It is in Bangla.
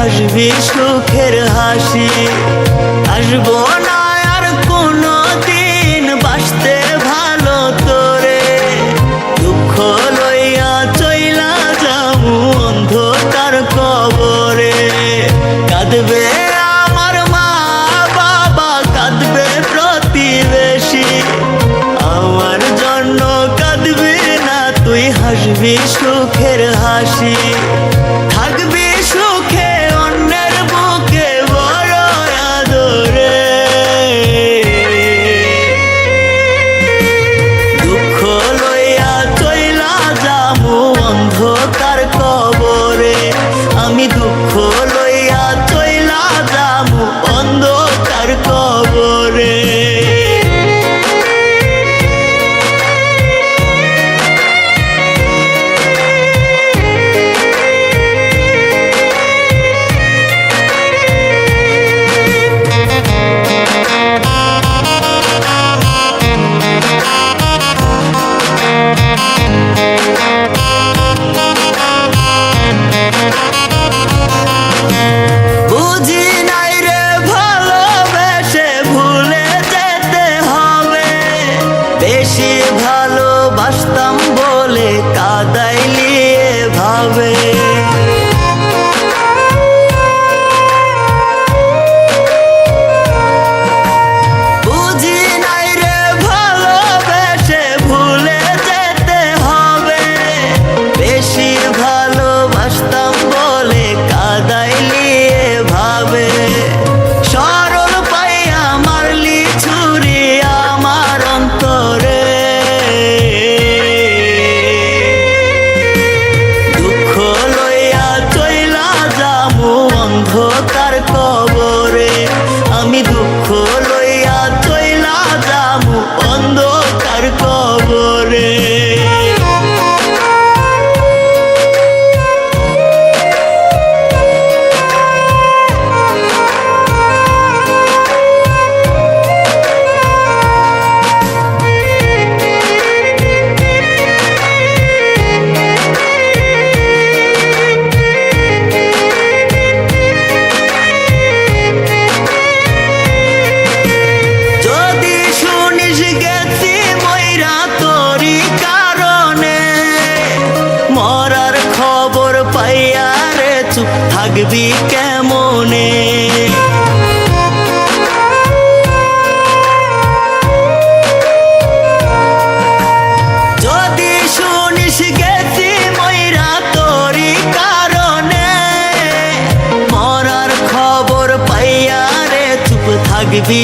হাসবি সুখের হাসি। আসবো না আর কোনো দিন বাসতে ভালো তোরে, দুঃখ লইয়া চইলা যামু অন্ধকার কবরে। কাঁদবে আমার মা বাবা, কাঁদবে প্রতিবেশী, আমার জন্য কাঁদবি না তুই, হাসবি সুখের হাসি। থাকবি সুখে অন্যের বুকে বড় আদরে, দুঃখ লইয়া চইলা যামু অন্ধকার কবরে। আমি দুঃখ লইয়া চইলা যামু অন্ধকার কবরে। বেশি ভালোবাসতাম বলে কাঁদাইলি এভাবে, বুঝি নাই রে ভালোবেসে ভুলে যেতে হবে। বেশি ভালোবাসতাম বলে কাঁদাইলি এভাবে, সরল পাইয়া মারলি ছুরি আমার অন্তরে। দুঃখ লইয়া চইলা যামু অন্ধকার কবরে, আমি দুঃখ লইয়া চইলা যামু অন্ধকার কবরে। থাকবি কেমনে, যদি শুনিস গেছি মইরা তোরি কারণে। মরার খবর পাইয়া রে চুপ থাকবি